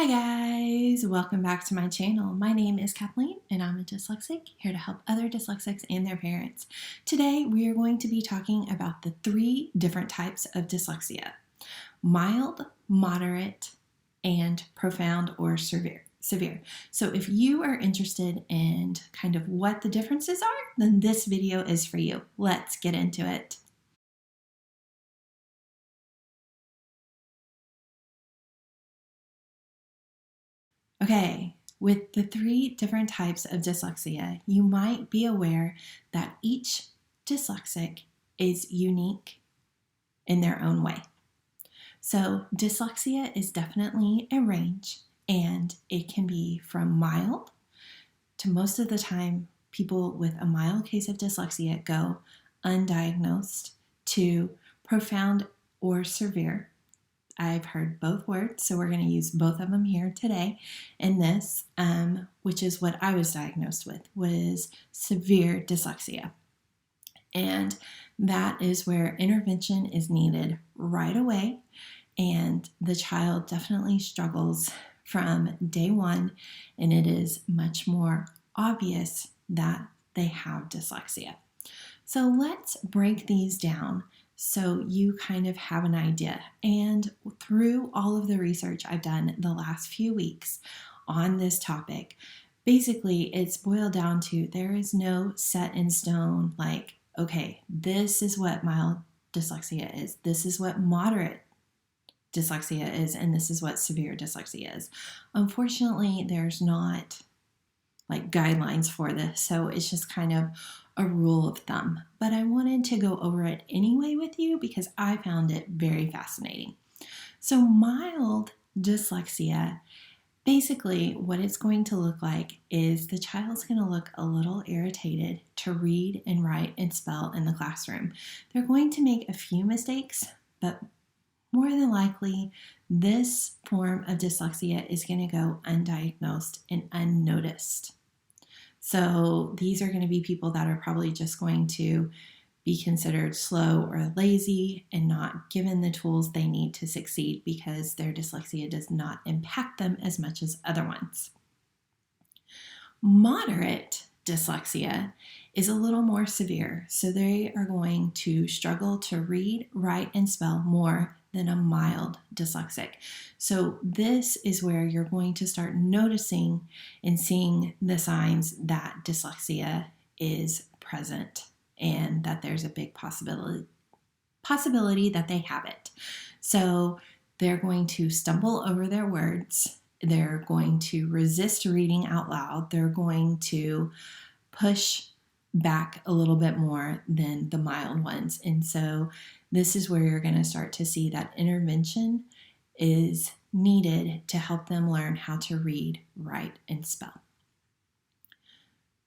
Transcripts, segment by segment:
Hi guys, welcome back to my channel. My name is Kathleen and I'm a dyslexic, here to help other dyslexics and their parents. Today we are going to be talking about the 3 different types of dyslexia: mild, moderate, and profound or severe. So if you are interested in kind of what the differences are, then this video is for you. Let's get into it. Okay, with the 3 different types of dyslexia, you might be aware that each dyslexic is unique in their own way. So dyslexia is definitely a range, and it can be from mild to, most of the time, people with a mild case of dyslexia go undiagnosed, to profound or severe. I've heard both words, so we're going to use both of them here today in this, which is what I was diagnosed with, was severe dyslexia. And that is where intervention is needed right away, and the child definitely struggles from day one, and it is much more obvious that they have dyslexia. So let's break these down so you kind of have an idea. And through all of the research I've done the last few weeks on this topic, basically it's boiled down to there is no set in stone, like, okay, this is what mild dyslexia is, this is what moderate dyslexia is, and this is what severe dyslexia is. Unfortunately, there's not like guidelines for this, so it's just kind of a rule of thumb. But I wanted to go over it anyway with you because I found it very fascinating. So mild dyslexia, basically what it's going to look like is the child's going to look a little irritated to read and write and spell in the classroom. They're going to make a few mistakes, but more than likely this form of dyslexia is going to go undiagnosed and unnoticed. So these are going to be people that are probably just going to be considered slow or lazy and not given the tools they need to succeed because their dyslexia does not impact them as much as other ones. Moderate dyslexia is a little more severe, so they are going to struggle to read, write, and spell more than a mild dyslexic. So this is where you're going to start noticing and seeing the signs that dyslexia is present and that there's a big possibility that they have it. So they're going to stumble over their words. They're going to resist reading out loud. They're going to push back a little bit more than the mild ones. And so this is where you're going to start to see that intervention is needed to help them learn how to read, write, and spell.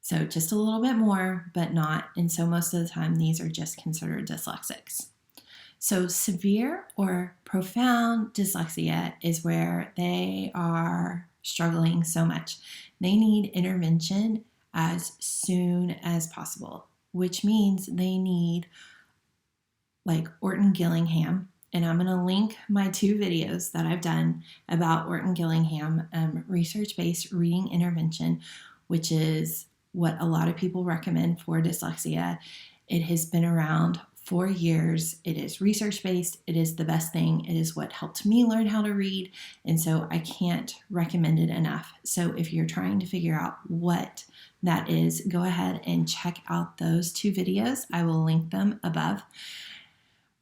So just a little bit more, but not. And so most of the time, these are just considered dyslexics. So severe or profound dyslexia is where they are struggling so much. They need intervention as soon as possible, which means they need like Orton-Gillingham. And I'm going to link my 2 videos that I've done about Orton-Gillingham research-based reading intervention, which is what a lot of people recommend for dyslexia. It has been around for years. It is research-based. It is the best thing. It is what helped me learn how to read. And so I can't recommend it enough. So if you're trying to figure out what that is, go ahead and check out those 2 videos. I will link them above.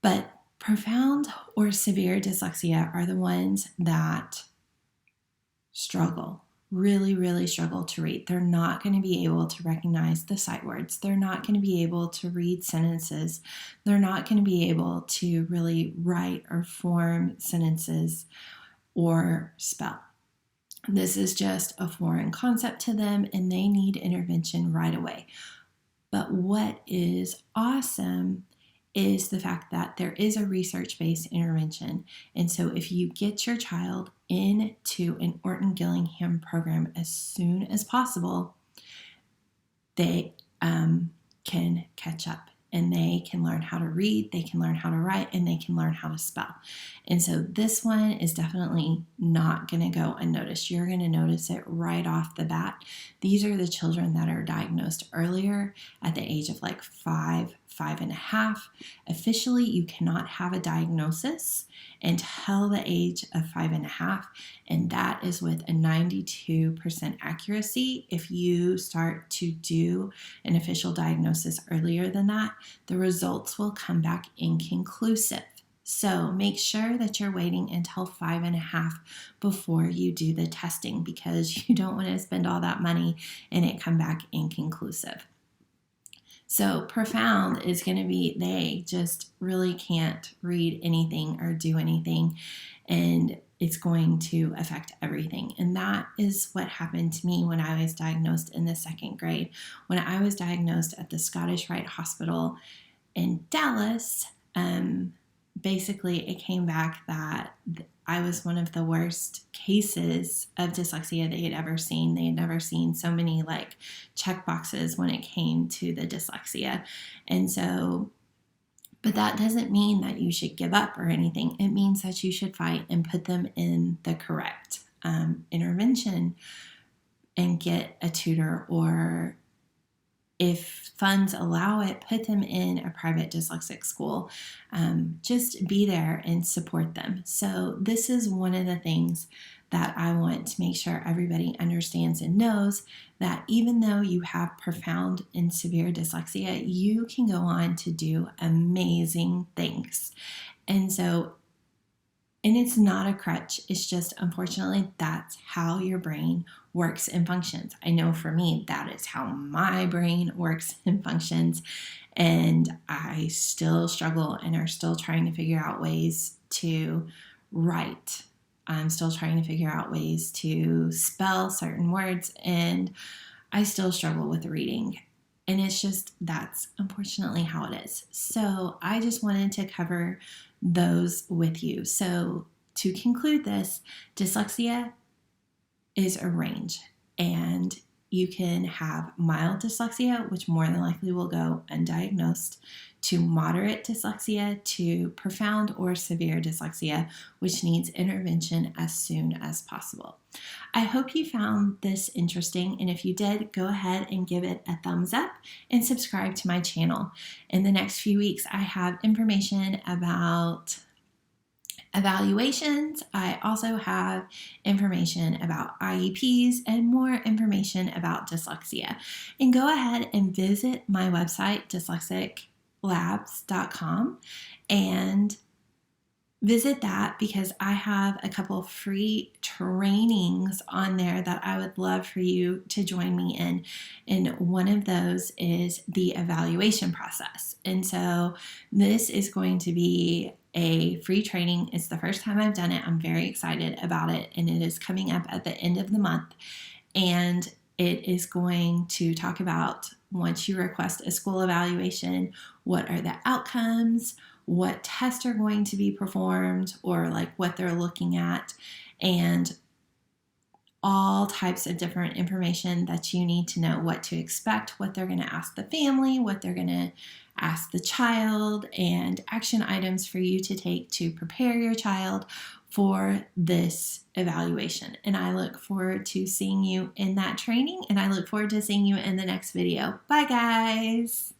But profound or severe dyslexia are the ones that struggle, really struggle to read. They're not going to be able to recognize the sight words. They're not going to be able to read sentences. They're not going to be able to really write or form sentences or spell. This is just a foreign concept to them, and they need intervention right away. But what is awesome is the fact that there is a research-based intervention. And so if you get your child into an Orton-Gillingham program as soon as possible, they can catch up and they can learn how to read, they can learn how to write, and they can learn how to spell. And so this one is definitely not going to go unnoticed. You're going to notice it right off the bat. These are the children that are diagnosed earlier at the age of like 5, 5.5. Officially, you cannot have a diagnosis until the age of 5.5, and that is with a 92% accuracy. If you start to do an official diagnosis earlier than that, the results will come back inconclusive. So make sure that you're waiting until 5.5 before you do the testing, because you don't want to spend all that money and it come back inconclusive. So profound is going to be they just really can't read anything or do anything, and it's going to affect everything. And that is what happened to me when I was diagnosed in the 2nd grade. When I was diagnosed at the Scottish Rite Hospital in Dallas, basically it came back that I was one of the worst cases of dyslexia they had ever seen. They had never seen so many like check boxes when it came to the dyslexia. And so, but that doesn't mean that you should give up or anything. It means that you should fight and put them in the correct intervention and get a tutor, or if funds allow it, put them in a private dyslexic school. Just be there and support them. So this is one of the things that I want to make sure everybody understands and knows, that even though you have profound and severe dyslexia, you can go on to do amazing things. And so, and it's not a crutch. It's just, unfortunately, that's how your brain works and functions. I know for me, that is how my brain works and functions. And I still struggle and are still trying to figure out ways to write. I'm still trying to figure out ways to spell certain words, and I still struggle with reading. And it's just, that's unfortunately how it is. So I just wanted to cover those with you. So to conclude this, dyslexia is a range, and you can have mild dyslexia, which more than likely will go undiagnosed, to moderate dyslexia, to profound or severe dyslexia, which needs intervention as soon as possible. I hope you found this interesting, and if you did, go ahead and give it a thumbs up and subscribe to my channel. In the next few weeks, I have information about evaluations. I also have information about IEPs and more information about dyslexia. And go ahead and visit my website, dyslexiclabs.com, and visit that, because I have a couple free trainings on there that I would love for you to join me in. And one of those is the evaluation process. And so this is going to be a free training. It's the first time I've done it. I'm very excited about it, and it is coming up at the end of the month. And it is going to talk about, once you request a school evaluation, what are the outcomes, what tests are going to be performed, or like what they're looking at, and all types of different information that you need to know what to expect, what they're going to ask the family, what they're going to ask the child, and action items for you to take to prepare your child for this evaluation. And I look forward to seeing you in that training, and I look forward to seeing you in the next video. Bye, guys.